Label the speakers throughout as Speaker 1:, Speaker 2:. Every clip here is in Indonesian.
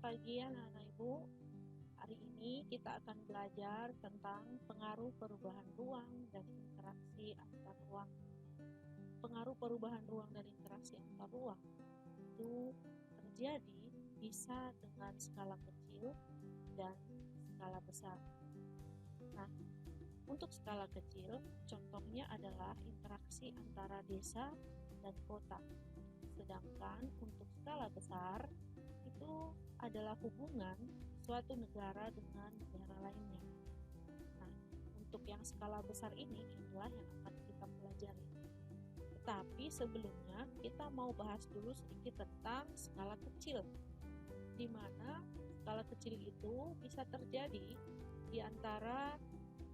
Speaker 1: pagi anak-anak Ibu. Hari ini kita akan belajar tentang pengaruh perubahan ruang dan interaksi antar ruang. Pengaruh perubahan ruang dan interaksi antar ruang itu terjadi bisa dengan skala kecil dan skala besar. Nah, untuk skala kecil, contohnya adalah interaksi antara desa dan kota. Sedangkan untuk skala besar, itu adalah hubungan suatu negara dengan negara lainnya. Nah, untuk yang skala besar ini inilah yang akan kita pelajari. Tetapi sebelumnya kita mau bahas dulu sedikit tentang skala kecil, di mana skala kecil itu bisa terjadi di antara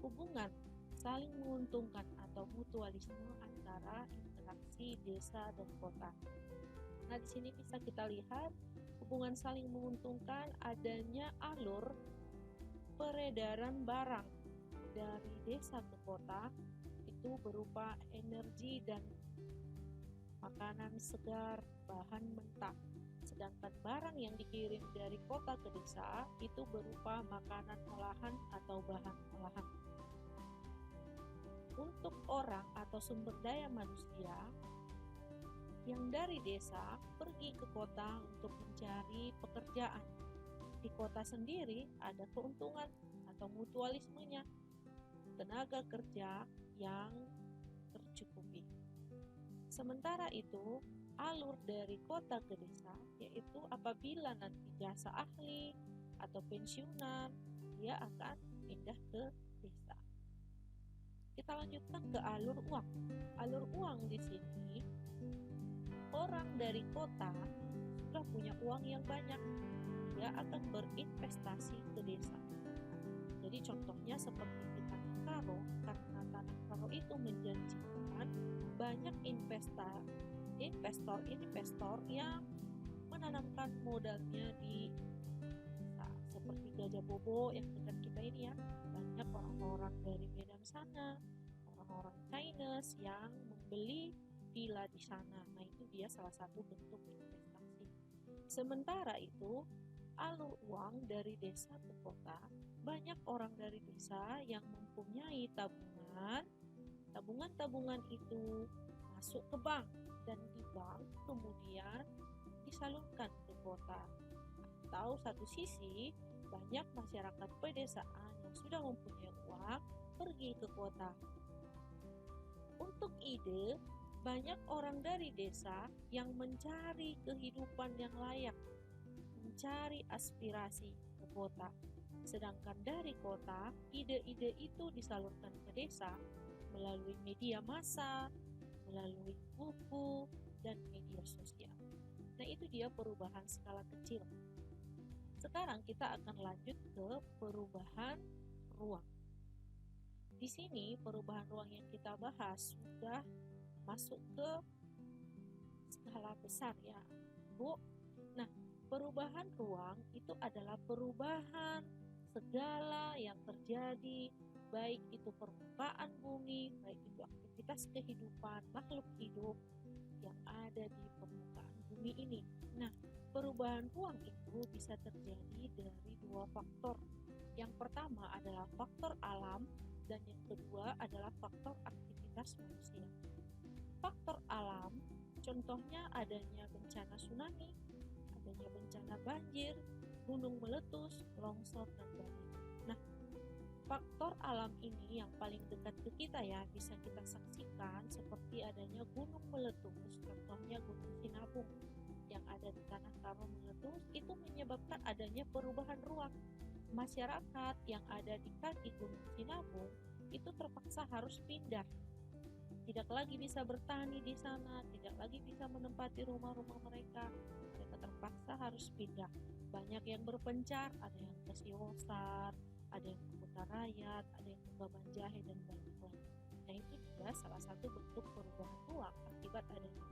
Speaker 1: hubungan saling menguntungkan atau mutualisme antara interaksi desa dan kota. Nah, di sini bisa kita lihat hubungan saling menguntungkan adanya alur peredaran barang dari desa ke kota itu berupa energi dan makanan segar, bahan mentah. Sedangkan barang yang dikirim dari kota ke desa itu berupa makanan olahan atau bahan olahan. Untuk orang atau sumber daya manusia yang dari desa pergi ke kota untuk mencari pekerjaan. Di kota sendiri ada keuntungan atau mutualismenya, tenaga kerja yang tercukupi. Sementara itu, alur dari kota ke desa yaitu apabila nanti jasa ahli atau pensiunan, dia akan pindah ke desa. Kita lanjutkan ke alur uang. Alur uang di sini, orang dari kota sudah punya uang yang banyak, dia akan berinvestasi ke desa. Jadi contohnya seperti di Tanah Karo, karena Tanah Karo itu menjanjikan banyak investor yang menanamkan modalnya di desa. Seperti Gajah Bobo yang dekat kita ini ya, banyak orang-orang dari Medan sana, orang-orang Chinese yang membeli villa di sana. Nah, itu dia salah satu bentuk investasi. Sementara itu, alur uang dari desa ke kota, banyak orang dari desa yang mempunyai tabungan. Tabungan itu masuk ke bank dan di bank kemudian disalurkan ke kota. Atau satu sisi, banyak masyarakat pedesaan yang sudah mempunyai uang pergi ke kota. Untuk ide, banyak orang dari desa yang mencari kehidupan yang layak, mencari aspirasi ke kota. Sedangkan dari kota, ide-ide itu disalurkan ke desa melalui media massa, melalui buku, dan media sosial. Nah, itu dia perubahan skala kecil. Sekarang kita akan lanjut ke perubahan ruang. Di sini perubahan ruang yang kita bahas sudah masuk ke skala besar ya, Bu. Nah, perubahan ruang itu adalah perubahan segala yang terjadi, baik itu permukaan bumi, baik itu aktivitas kehidupan makhluk hidup yang ada di permukaan bumi ini. Nah, perubahan ruang itu bisa terjadi dari dua faktor. Yang pertama adalah faktor alam dan yang kedua adalah faktor aktivitas manusia. Faktor alam, contohnya adanya bencana tsunami, adanya bencana banjir, gunung meletus, longsor, dan badai. Nah, faktor alam ini yang paling dekat ke kita ya, bisa kita saksikan seperti adanya gunung meletus, contohnya Gunung Sinabung yang ada di Tanah Karo meletus, itu menyebabkan adanya perubahan ruang. Masyarakat yang ada di kaki Gunung Sinabung itu terpaksa harus pindah. Tidak lagi bisa bertani di sana, tidak lagi bisa menempati rumah-rumah mereka. Mereka terpaksa harus pindah. Banyak yang berpencar, ada yang ke Siwosar, ada yang ke Kutarayat, ada yang ke Babanjahe, dan banyak lagi. Nah, itu juga salah satu bentuk perubahan ruang akibat adanya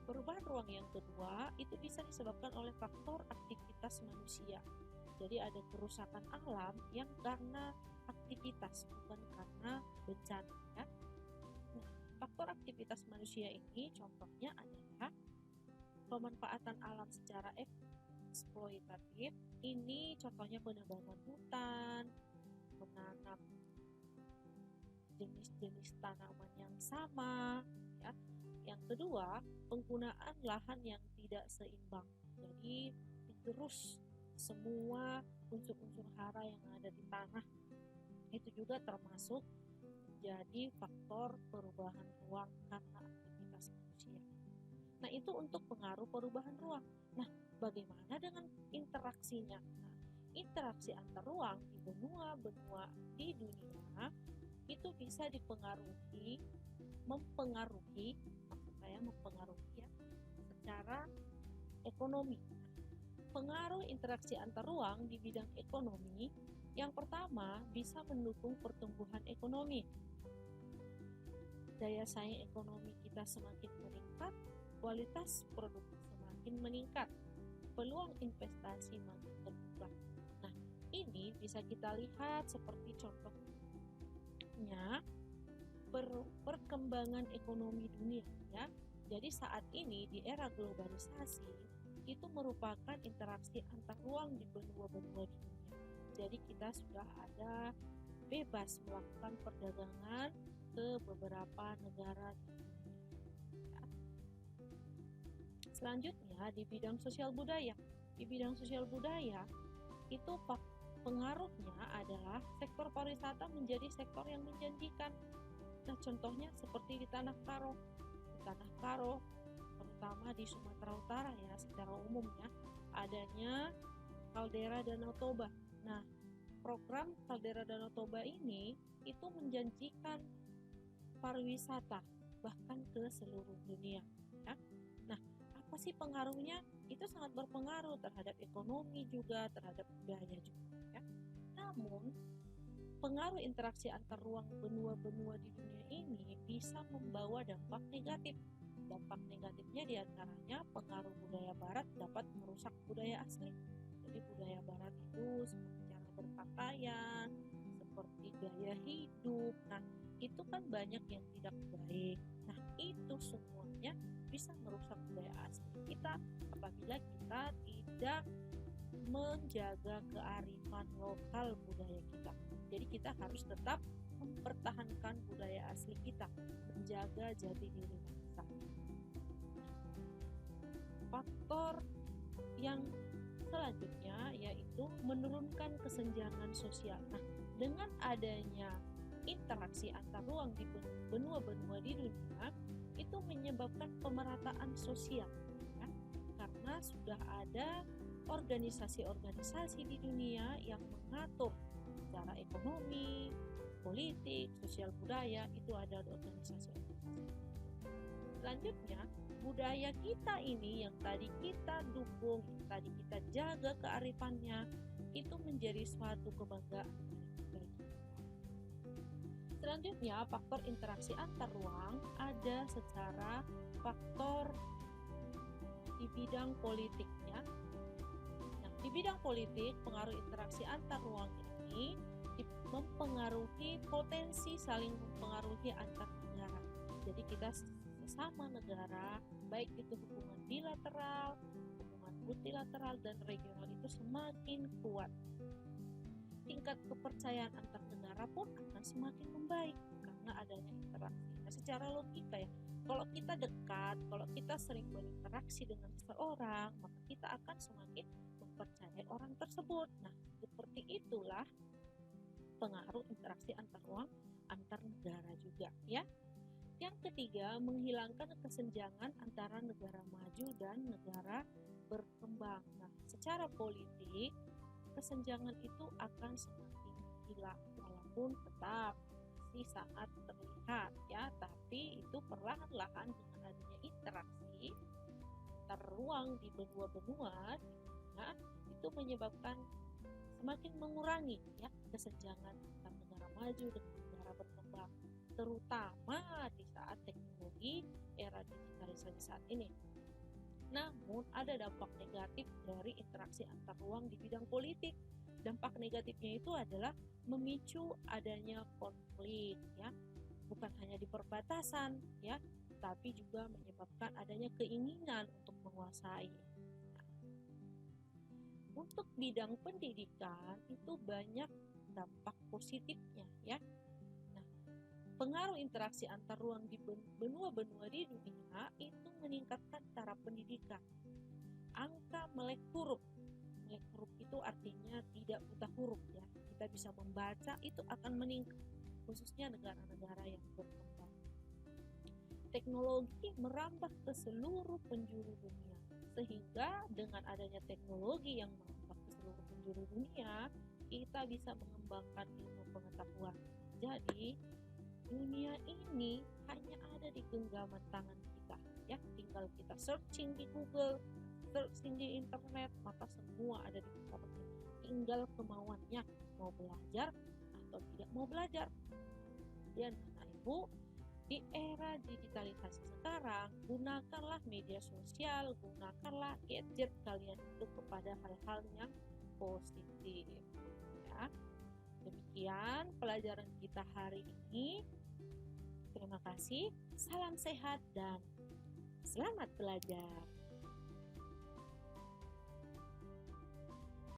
Speaker 1: perubahan ruang. Yang kedua, itu bisa disebabkan oleh faktor aktivitas manusia. Jadi ada kerusakan alam yang karena aktivitas, bukan karena bencana ya. Nah, faktor aktivitas manusia ini contohnya adalah pemanfaatan alam eksploitatif ini contohnya penebangan hutan, menanam jenis-jenis tanaman yang sama, ya. Yang kedua, penggunaan lahan yang tidak seimbang. Jadi digerus semua unsur-unsur hara yang ada di tanah. Itu juga termasuk jadi faktor perubahan ruang karena aktivitas manusia. Nah, itu untuk pengaruh perubahan ruang. Nah, bagaimana dengan interaksinya? Nah, interaksi antar ruang di benua-benua di dunia itu bisa mempengaruhi, maksud saya mempengaruhi ya, secara ekonomi. Pengaruh interaksi antar ruang di bidang ekonomi, yang pertama bisa mendukung pertumbuhan ekonomi. Daya saing ekonomi kita semakin meningkat, kualitas produk semakin meningkat, peluang investasi makin terbuka. Nah, ini bisa kita lihat seperti contohnya perkembangan ekonomi dunia, ya. Jadi saat ini di era globalisasi itu merupakan interaksi antar ruang di benua-benua di dunia. Jadi kita sudah ada bebas melakukan perdagangan ke beberapa negara di dunia. Selanjutnya di bidang sosial budaya. Di bidang sosial budaya itu pengaruhnya adalah sektor pariwisata menjadi sektor yang menjanjikan. Nah, contohnya seperti di Tanah Karo. Di Tanah Karo, terutama di Sumatera Utara ya, secara umumnya adanya kaldera Danau Toba. Nah, program kaldera Danau Toba ini itu menjanjikan pariwisata bahkan ke seluruh dunia, ya. Nah, apa sih pengaruhnya? Itu sangat berpengaruh terhadap ekonomi juga, terhadap budaya juga, ya. Namun, pengaruh interaksi antar ruang benua-benua di dunia ini bisa membawa dampak negatif. Dampak negatifnya diantaranya pengaruh budaya barat dapat merusak budaya asli. Jadi budaya barat itu seperti cara berpakaian, seperti gaya hidup. Nah, itu kan banyak yang tidak baik. Nah, itu semuanya bisa merusak budaya asli kita apabila kita tidak menjaga kearifan lokal budaya kita. Jadi kita harus tetap mempertahankan budaya asli kita, menjaga jati diri bangsa. Faktor yang selanjutnya yaitu menurunkan kesenjangan sosial. Nah, dengan adanya interaksi antar ruang di benua-benua di dunia itu menyebabkan pemerataan sosial, ya, karena sudah ada organisasi-organisasi di dunia yang mengatur secara ekonomi, politik, sosial budaya, itu ada organisasi-organisasi. Selanjutnya, budaya kita ini yang tadi kita dukung, yang tadi kita jaga kearifannya, itu menjadi suatu kebanggaan bagi kita. Selanjutnya, faktor interaksi antar ruang ada secara faktor di bidang politik, ya. Nah, di bidang politik, pengaruh interaksi antar ruang ini mempengaruhi potensi saling mempengaruhi antar negara. Jadi kita sesama negara, baik itu hubungan bilateral, hubungan multilateral, dan regional itu semakin kuat. Tingkat kepercayaan antar negara pun akan semakin membaik karena adanya interaksi. Nah, secara logika ya, kalau kita dekat, kalau kita sering berinteraksi dengan seseorang, maka kita akan semakin mempercayai orang tersebut. Nah, seperti itulah pengaruh interaksi antar ruang antar negara juga, ya. Yang ketiga, menghilangkan kesenjangan antara negara maju dan negara berkembang. Nah, secara politik, kesenjangan itu akan semakin hilang, walaupun tetap masih sangat terlihat, ya, tapi itu perlahan-lahan dengan adanya interaksi antar ruang di benua-benua, itu menyebabkan semakin mengurangi ya kesenjangan antar negara maju dan negara berkembang, terutama di saat teknologi era digitalisasi saat ini. Namun ada dampak negatif dari interaksi antar ruang di bidang politik. Dampak negatifnya itu adalah memicu adanya konflik, ya, bukan hanya di perbatasan, ya, tapi juga menyebabkan adanya keinginan untuk menguasai. Untuk bidang pendidikan itu banyak dampak positifnya ya. Nah, pengaruh interaksi antar ruang di benua-benua di dunia itu meningkatkan taraf pendidikan. Angka melek huruf. Melek huruf itu artinya tidak buta huruf ya. Kita bisa membaca itu akan meningkat, khususnya negara-negara yang berkembang. Teknologi merambah ke seluruh penjuru dunia, sehingga dengan adanya teknologi yang merambah ke seluruh penjuru dunia, kita bisa mengembangkan ilmu pengetahuan. Jadi, dunia ini hanya ada di genggaman tangan kita, ya. Tinggal kita searching di Google, searching di internet, maka semua ada di kita. Tinggal kemauannya mau belajar atau tidak mau belajar. Dan Ibu, di era digitalisasi sekarang, gunakanlah media sosial, gunakanlah gadget kalian itu kepada hal-hal yang positif. Ya. Demikian pelajaran kita hari ini. Terima kasih, salam sehat dan selamat belajar.